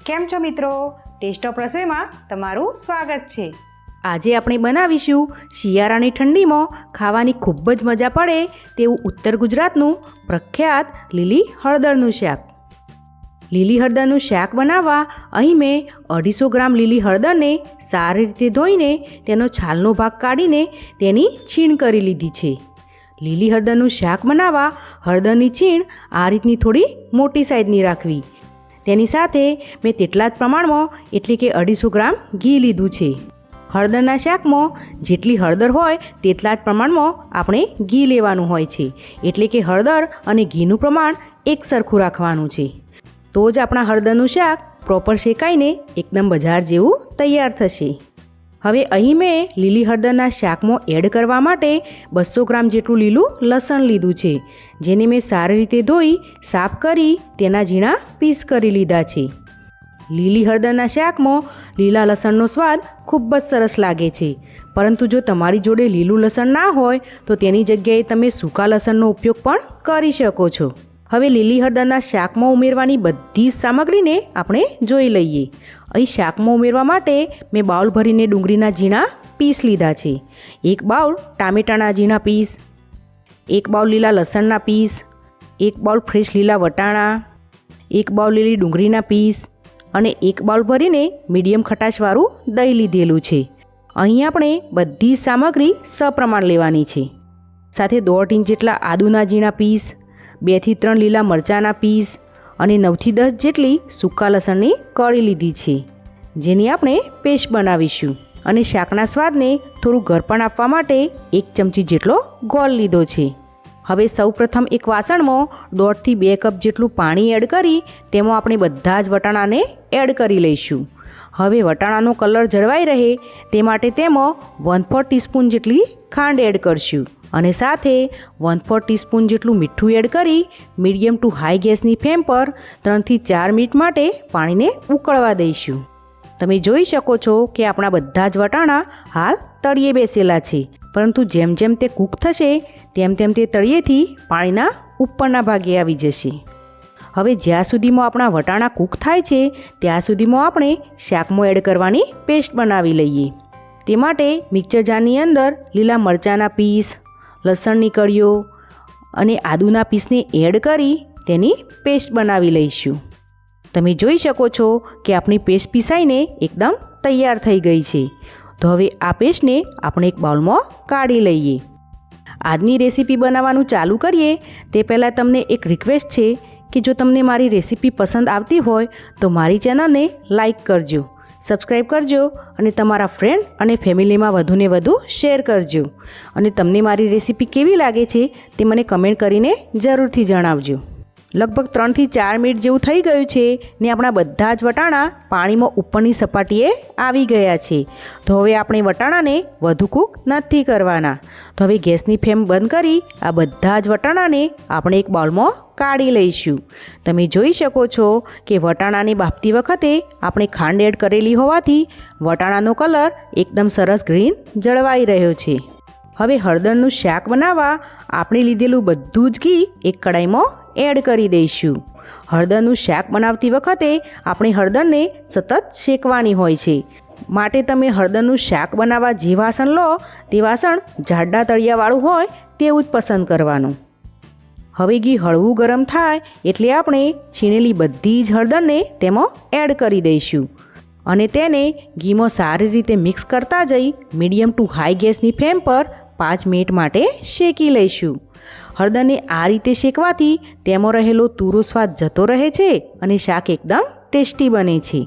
કેમ છો મિત્રો? ટેસ્ટ ઓફ રસોઈમાં તમારું સ્વાગત છે। આજે આપણે બનાવીશું શિયાળાની ઠંડીમાં ખાવાની ખૂબ જ મજા પડે તેવું ઉત્તર ગુજરાતનું પ્રખ્યાત લીલી હળદરનું શાક। લીલી હળદરનું શાક બનાવવા અહીં મેં 250 ગ્રામ લીલી હળદરને સારી રીતે ધોઈને તેનો છાલનો ભાગ કાઢીને તેની છીણ કરી લીધી છે। લીલી હળદરનું શાક બનાવવા હળદરની છીણ આ રીતની થોડી મોટી સાઈઝની રાખવી। તેની સાથે મેં તેટલા જ પ્રમાણમાં એટલે કે 250 ગ્રામ ઘી લીધું છે। હળદરના શાકમાં જેટલી હળદર હોય તેટલા જ પ્રમાણમાં આપણે ઘી લેવાનું હોય છે, એટલે કે હળદર અને ઘીનું પ્રમાણ એક સરખું રાખવાનું છે, તો જ આપણા હળદરનું શાક પ્રોપર શેકાઈને એકદમ બજાર જેવું તૈયાર થશે। હવે અહીં મેં લીલી હળદરના શાકમાં એડ કરવા માટે 200 ગ્રામ જેટલું લીલું લસણ લીધું છે, જેને મેં સારી રીતે ધોઈ સાફ કરી તેના ઝીણા પીસ કરી લીધા છે। લીલી હળદરના શાકમાં લીલા લસણનો સ્વાદ ખૂબ જ સરસ લાગે છે, પરંતુ જો તમારી જોડે લીલું લસણ ના હોય તો તેની જગ્યાએ તમે સૂકા લસણનો ઉપયોગ પણ કરી શકો છો। હવે લીલી હળદરના શાકમાં ઉમેરવાની બધી જ સામગ્રીને આપણે જોઈ લઈએ। અહીં શાકમાં ઉમેરવા માટે મેં બાઉલ ભરીને ડુંગળીના ઝીણા પીસ લીધા છે, 1 બાઉલ ટામેટાના ઝીણા પીસ, 1 બાઉલ લીલા લસણના પીસ, 1 બાઉલ ફ્રેશ લીલા વટાણા, 1 બાઉલ લીલી ડુંગળીના પીસ અને 1 બાઉલ ભરીને મીડિયમ ખટાશવાળું દહીં લીધેલું છે। અહીં આપણે બધી સામગ્રી સપ્રમાણ લેવાની છે। સાથે 1.5 ઇંચ જેટલા આદુના ઝીણા પીસ, 2 થી 3 લીલા મરચાંના પીસ અને 9 થી 10 જેટલી સૂકા લસણની કળી લીધી છે, જેની આપણે પેસ્ટ બનાવીશું। અને શાકના સ્વાદને થોડું ઘરપણ આપવા માટે 1 ચમચી જેટલો ગોળ લીધો છે। હવે સૌપ્રથમ એક વાસણમાં 1.5 થી 2 કપ જેટલું પાણી એડ કરી તેમાં આપણે બધા જ વટાણાને એડ કરી લઈશું। હવે વટાણાનો કલર જળવાઈ રહે તે માટે તેમાં 1/4 ટીસ્પૂન જેટલી ખાંડ એડ કરશું અને સાથે 1/4 ટીસ્પૂન જેટલું મીઠું એડ કરી મીડિયમ ટુ હાઈ ગેસની ફ્લેમ પર 3 થી 4 મિનિટ માટે પાણીને ઉકળવા દઈશું। તમે જોઈ શકો છો કે આપણા બધા જ વટાણા હાલ તળિયે બેસેલા છે, પરંતુ જેમ જેમ તે કૂક થશે તેમ તેમ તે તળિયેથી પાણીના ઉપરના ભાગે આવી જશે। હવે જ્યાં સુધીમાં આપણા વટાણા કૂક થાય છે ત્યાં સુધીમાં આપણે શાકમાં એડ કરવાની પેસ્ટ બનાવી લઈએ। તે માટે મિક્સર જારની અંદર લીલા મરચાંના પીસ, લસણની કળીઓ અને આદુના પીસને એડ કરી તેની પેસ્ટ બનાવી લઈશું। તમે જોઈ શકો છો કે આપણી પેસ્ટ પીસાઈને એકદમ તૈયાર થઈ ગઈ છે। તો હવે આ પેસ્ટને આપણે એક બાઉલમાં કાઢી લઈએ। આજની રેસીપી બનાવવાનું ચાલુ કરીએ તે પહેલાં તમને એક રિક્વેસ્ટ છે કે જો તમને મારી રેસીપી પસંદ આવતી હોય તો મારી ચેનલને લાઈક કરજો, સબસ્ક્રાઈબ કરજો અને તમારા ફ્રેન્ડ અને ફેમિલીમાં વધુને વધુ શેર કરજો। અને તમને મારી રેસીપી કેવી લાગે છે તે મને કમેન્ટ કરીને જરૂરથી જણાવજો। લગભગ 3 થી 4 મિનિટ જેવું થઈ ગયું છે ને આપણા બધા જ વટાણા પાણીમાં ઉપરની સપાટીએ આવી ગયા છે। તો હવે આપણે વટાણાને વધુ કૂક નથી કરવાના। તો હવે ગેસની ફ્લેમ બંધ કરી આ બધા જ વટાણાને આપણે એક બાઉલમાં કાઢી લઈશું। તમે જોઈ શકો છો કે વટાણાને બાફતી વખતે આપણે ખાંડ એડ કરેલી હોવાથી વટાણાનો કલર એકદમ સરસ ગ્રીન જળવાઈ રહ્યો છે। હવે હળદરનું શાક બનાવવા આપણે લીધેલું બધું જ ઘી એક કડાઈમાં એડ કરી દઈશું। હળદરનું શાક બનાવતી વખતે આપણે હળદરને સતત શેકવાની હોય છે, માટે તમે હળદરનું શાક બનાવવા જે વાસણ લો તે વાસણ જાડા તળિયાવાળું હોય તેવું જ પસંદ કરવાનું। હવે ઘી હળવું ગરમ થાય એટલે આપણે છીણેલી બધી જ હળદરને તેમાં એડ કરી દઈશું અને તેને ઘીમાં સારી રીતે મિક્સ કરતા જઈ મીડિયમ ટુ હાઈ ગેસની ફ્લેમ પર 5 મિનિટ માટે શેકી લઈશું। હળદરને આ રીતે શેકવાથી તેમાં રહેલો તુરો સ્વાદ જતો રહે છે અને શાક એકદમ ટેસ્ટી બને છે।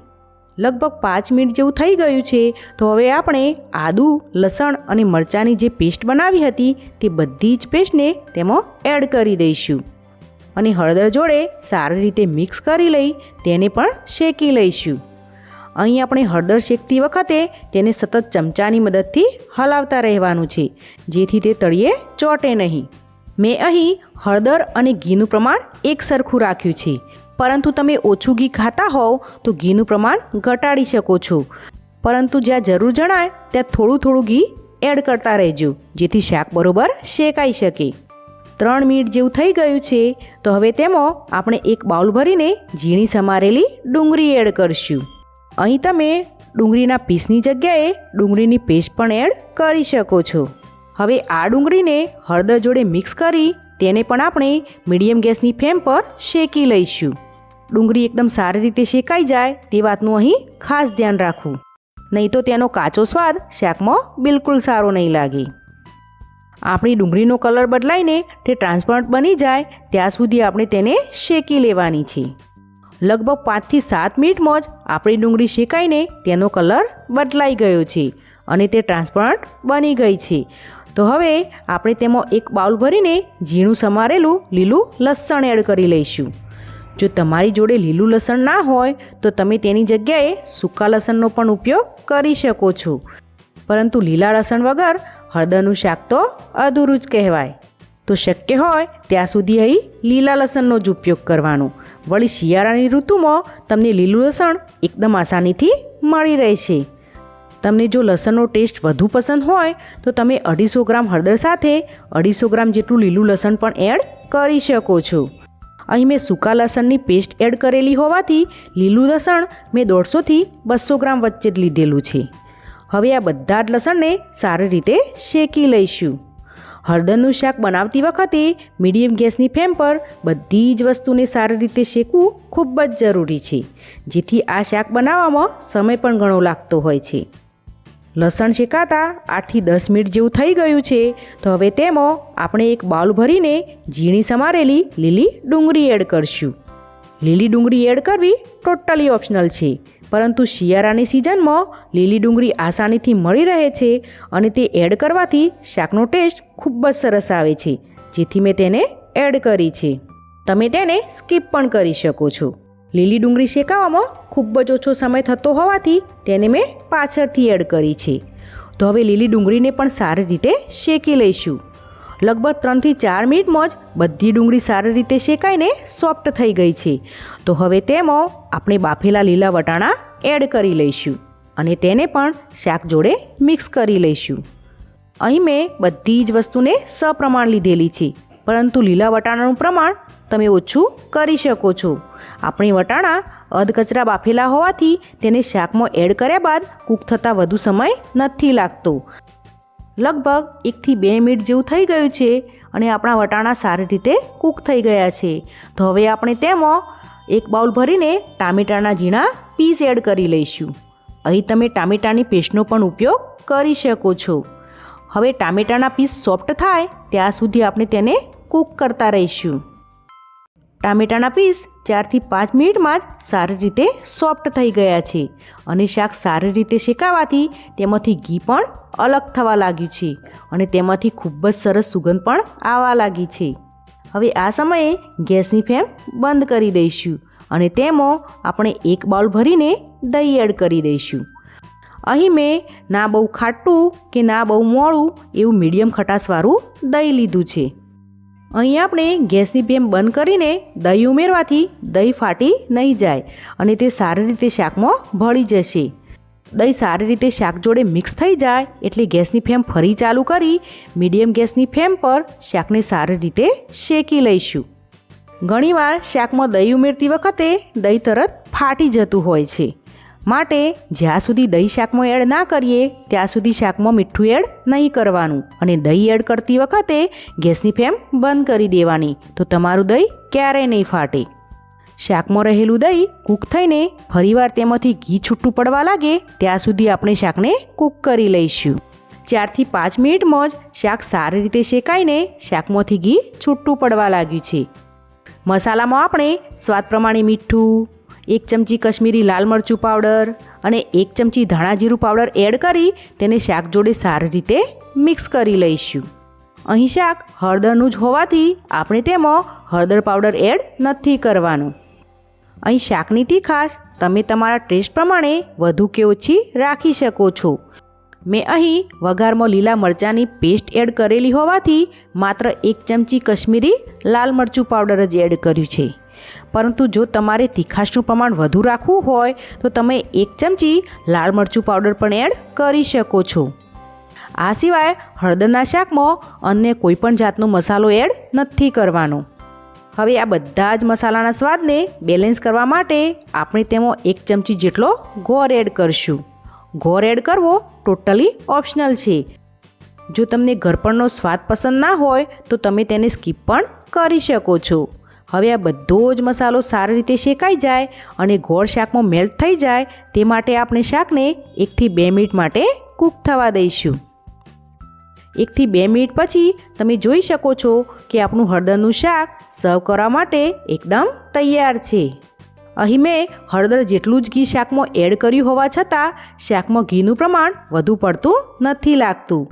લગભગ 5 મિનિટ જેવું થઈ ગયું છે, તો હવે આપણે આદુ, લસણ અને મરચાંની જે પેસ્ટ બનાવી હતી તે બધી જ પેસ્ટને તેમાં એડ કરી દઈશું અને હળદર જોડે સારી રીતે મિક્સ કરી લઈ તેને પણ શેકી લઈશું। અહીં આપણે હળદર શેકતી વખતે તેને સતત ચમચાની મદદથી હલાવતા રહેવાનું છે, જેથી તે તળિયે ચોંટે નહીં। મેં અહીં હળદર અને ઘીનું પ્રમાણ એક સરખું રાખ્યું છે, પરંતુ તમે ઓછું ઘી ખાતા હોવ તો ઘીનું પ્રમાણ ઘટાડી શકો છો, પરંતુ જ્યાં જરૂર જણાય ત્યાં થોડું થોડું ઘી એડ કરતા રહેજો, જેથી શાક બરોબર શેકાઈ શકે। 3 મિનિટ જેવું થઈ ગયું છે. તો હવે તેમાં આપણે એક બાઉલ ભરીને ઝીણી સમારેલી ડુંગળી એડ કરશું. અહીં તમે ડુંગળીના પીસની જગ્યાએ ડુંગળીની પેસ્ટ પણ એડ કરી શકો છો. હવે આ ડુંગળીને હળદર જોડે મિક્સ કરી તેને પણ આપણે મીડિયમ ગેસની ફ્લેમ પર શેકી લઈશું. ડુંગળી એકદમ સારી રીતે શેકાઈ જાય તે વાતનું અહીં ખાસ ધ્યાન રાખવું, નહીં તો તેનો કાચો સ્વાદ શાકમાં બિલકુલ સારો નહીં લાગે. આપણી ડુંગળીનો કલર બદલાઈને તે ટ્રાન્સપરન્ટ બની જાય ત્યાં સુધી આપણે તેને શેકી લેવાની છે. લગભગ 5 થી 7 મિનિટમાં જ આપણી ડુંગળી શેકાઈને તેનો કલર બદલાઈ ગયો છે અને તે ટ્રાન્સપરન્ટ બની ગઈ છે. તો હવે આપણે તેમાં એક બાઉલ ભરીને ઝીણું સમારેલું લીલું લસણ એડ કરી લઈશું. જો તમારી જોડે લીલું લસણ ના હોય તો તમે તેની જગ્યાએ સૂકા લસણનો પણ ઉપયોગ કરી શકો છો, પરંતુ લીલા લસણ વગર હળદરનું શાક તો અધૂરું જ કહેવાય. તો શક્ય હોય ત્યાં સુધી અહીં લીલા લસણનો જ ઉપયોગ કરવાનો. વળી શિયાળાની ઋતુમાં તમને લીલું લસણ એકદમ આસાનીથી મળી રહેશે. તમને જો લસણનો ટેસ્ટ વધુ પસંદ હોય તો તમે 250 ગ્રામ હળદર સાથે 250 ગ્રામ જેટલું લીલું લસણ પણ એડ કરી શકો છો. અહીં મેં સૂકા લસણની પેસ્ટ એડ કરેલી હોવાથી લીલું લસણ મેં 150 થી 200 ગ્રામ વચ્ચે જ લીધેલું છે. હવે આ બધા જ લસણને સારી રીતે શેકી લઈશું. હળદરનું શાક બનાવતી વખતે મીડિયમ ગેસની ફ્લેમ પર બધી જ વસ્તુને સારી રીતે શેકવું ખૂબ જ જરૂરી છે, જેથી આ શાક બનાવવામાં સમય પણ ઘણો લાગતો હોય છે. લસણ શેકાતા 8 થી 10 મિનિટ જેવું થઈ ગયું છે. તો હવે તેમાં આપણે એક બાઉલ ભરીને ઝીણી સમારેલી લીલી ડુંગળી એડ કરશું. લીલી ડુંગળી એડ કરવી ટોટલી ઓપ્શનલ છે, પરંતુ શિયાળાની સિઝનમાં લીલી ડુંગળી આસાનીથી મળી રહે છે અને તે એડ કરવાથી શાકનો ટેસ્ટ ખૂબ જ સરસ આવે છે, જેથી મેં તેને એડ કરી છે. તમે તેને સ્કીપ પણ કરી શકો છો. લીલી ડુંગળી શેકાવામાં ખૂબ જ ઓછો સમય થતો હોવાથી તેને મેં પાછળથી એડ કરી છે. તો હવે લીલી ડુંગળીને પણ સારી રીતે શેકી લઈશું. લગભગ 3 થી 4 મિનિટમાં જ બધી ડુંગળી સારી રીતે શેકાઈને સોફ્ટ થઈ ગઈ છે. તો હવે તેમાં આપણે બાફેલા લીલા વટાણા એડ કરી લઈશું અને તેને પણ શાક જોડે મિક્સ કરી લઈશું. અહીં મેં બધી જ વસ્તુને સપ્રમાણ લીધેલી છે, પરંતુ લીલા વટાણાનું પ્રમાણ તમે ઓછું કરી શકો છો. આપણે વટાણા અધકચરા બાફેલા હોવાથી તેને શાકમાં એડ કર્યા બાદ કૂક થતાં વધુ સમય નથી લાગતો. લગભગ 1 થી 2 મિનિટ જેવું થઈ ગયું છે અને આપણા વટાણા સારી રીતે કૂક થઈ ગયા છે. તો હવે આપણે તેમાં એક બાઉલ ભરીને ટામેટાના ઝીણા પીસ એડ કરી લઈશું. અહીં તમે ટામેટાની પેસ્ટનો પણ ઉપયોગ કરી શકો છો. હવે ટામેટાના પીસ સોફ્ટ થાય ત્યાં સુધી આપણે તેને કૂક કરતા રહીશું. ટામેટાના પીસ 4 થી 5 મિનિટમાં જ સારી રીતે સોફ્ટ થઈ ગયા છે અને શાક સારી રીતે શેકાવાથી તેમાંથી ઘી પણ અલગ થવા લાગ્યું છે અને તેમાંથી ખૂબ જ સરસ સુગંધ પણ આવવા લાગી છે. હવે આ સમયે ગેસની ફ્લેમ બંધ કરી દઈશું અને તેમાં આપણે એક બાઉલ ભરીને દહીં એડ કરી દઈશું. અહીં મેં ના બહુ ખાટું કે ના બહુ મોળું એવું મીડિયમ ખટાશવાળું દહીં લીધું છે. અહીં આપણે ગેસની ફ્લેમ બંધ કરીને દહીં ઉમેરવાથી દહીં ફાટી નહીં જાય અને તે સારી રીતે શાકમાં ભળી જશે. દહીં સારી રીતે શાક જોડે મિક્સ થઈ જાય એટલે ગેસની ફ્લેમ ફરી ચાલુ કરી મીડિયમ ગેસની ફ્લેમ પર શાકને સારી રીતે શેકી લઈશું. ઘણીવાર શાકમાં દહીં ઉમેરતી વખતે દહીં તરત ફાટી જતું હોય છે, માટે જ્યાં સુધી દહીં શાકમાં એડ ના કરીએ ત્યાં સુધી શાકમાં મીઠું એડ નહીં કરવાનું અને દહીં એડ કરતી વખતે ગેસની ફ્લેમ બંધ કરી દેવાની, તો તમારું દહીં ક્યારેય નહીં ફાટે. શાકમાં રહેલું દહીં કૂક થઈને ફરીવાર તેમાંથી ઘી છૂટું પડવા લાગે ત્યાં સુધી આપણે શાકને કૂક કરી લઈશું. 4 થી 5 મિનિટમાં જ શાક સારી રીતે શેકાઈને શાકમાંથી ઘી છૂટું પડવા લાગ્યું છે. મસાલામાં આપણે સ્વાદ પ્રમાણે મીઠું, 1 ચમચી કશ્મીરી લાલ મરચું પાવડર અને 1 ચમચી ધાણા જીરું પાવડર એડ કરી તેને શાક જોડે સારી રીતે મિક્સ કરી લઈશું. અહીં શાક હળદરનું જ હોવાથી આપણે તેમાં હળદર પાવડર એડ નથી કરવાનું. અહીં શાકની તીખાશ તમે તમારા ટેસ્ટ પ્રમાણે વધુ કે ઓછી રાખી શકો છો. મેં અહીં વઘારમાં લીલા મરચાંની પેસ્ટ એડ કરેલી હોવાથી માત્ર 1 ચમચી કશ્મીરી લાલ મરચું પાવડર જ એડ કર્યું છે, પરંતુ જો તમારે તીખાશનું પ્રમાણ વધુ રાખવું હોય તો તમે 1 ચમચી લાલ મરચું પાવડર પણ એડ કરી શકો છો. આ સિવાય હળદરના શાકમાં અન્ય કોઈ પણ જાતનો મસાલો એડ નથી કરવાનો. હવે આ બધા જ મસાલાના સ્વાદને બેલેન્સ કરવા માટે આપણે તેમાં 1 ચમચી જેટલો ગોળ એડ કરશું. ગોળ એડ કરવો ટોટલી ઓપ્શનલ છે. જો તમને ગળપણનો સ્વાદ પસંદ ના હોય તો તમે તેને સ્કીપ પણ કરી શકો છો. હવે આ બધો જ મસાલો સારી રીતે શેકાઈ જાય અને ગોળ શાકમાં મેલ્ટ થઈ જાય તે માટે આપણે શાકને 1 થી 2 મિનિટ માટે કૂક થવા દઈશું. 1 થી 2 મિનિટ પછી તમે જોઈ શકો છો કે આપણું હળદરનું શાક સર્વ કરવા માટે એકદમ તૈયાર છે. અહીં મેં હળદર જેટલું જ ઘી શાકમાં એડ કર્યું હોવા છતાં શાકમાં ઘીનું પ્રમાણ વધુ પડતું નથી લાગતું.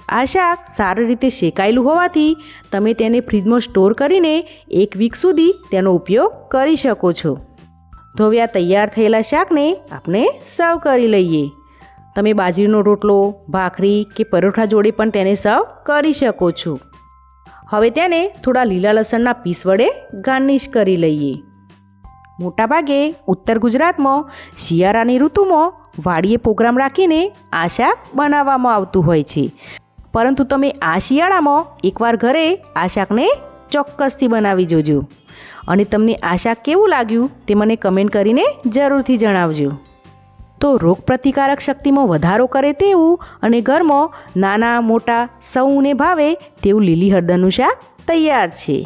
આ શાક સારી રીતે શેકાયેલું હોવાથી તમે તેને ફ્રીજમાં સ્ટોર કરીને 1 વીક સુધી તેનો ઉપયોગ કરી શકો છો. તો હવે આ તૈયાર થયેલા શાકને આપણે સર્વ કરી લઈએ. તમે બાજરીનો રોટલો, ભાખરી કે પરોઠા જોડે પણ તેને સર્વ કરી શકો છો. હવે તેને થોડા લીલા લસણના પીસ વડે ગાર્નિશ કરી લઈએ. મોટાભાગે ઉત્તર ગુજરાતમાં શિયાળાની ઋતુમાં વાડીએ પ્રોગ્રામ રાખીને આ શાક બનાવવામાં આવતું હોય છે. પરંતુ તમે આ શિયાળામાં એકવાર ઘરે આ શાકને ચોક્કસથી બનાવી જોજો. અને તમને આ શાક કેવું લાગ્યું તે મને કમેન્ટ કરીને જરૂરથી જણાવજો. તો રોગપ્રતિકારક શક્તિમાં વધારો કરે તેવું અને ઘરમાં નાના મોટા સૌને ભાવે તેવું લીલી હળદરનું શાક તૈયાર છે.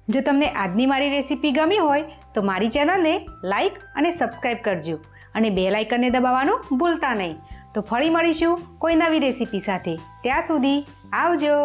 જો તમને આજની મારી રેસીપી ગમી હોય તો મારી ચેનલને લાઈક અને સબસ્ક્રાઈબ કરજો અને બેલ આઇકનને દબાવવાનું ભૂલતા નહીં. તો ફરી મળીશું કોઈ નવી રેસીપી સાથે. ત્યાં સુધી આવજો.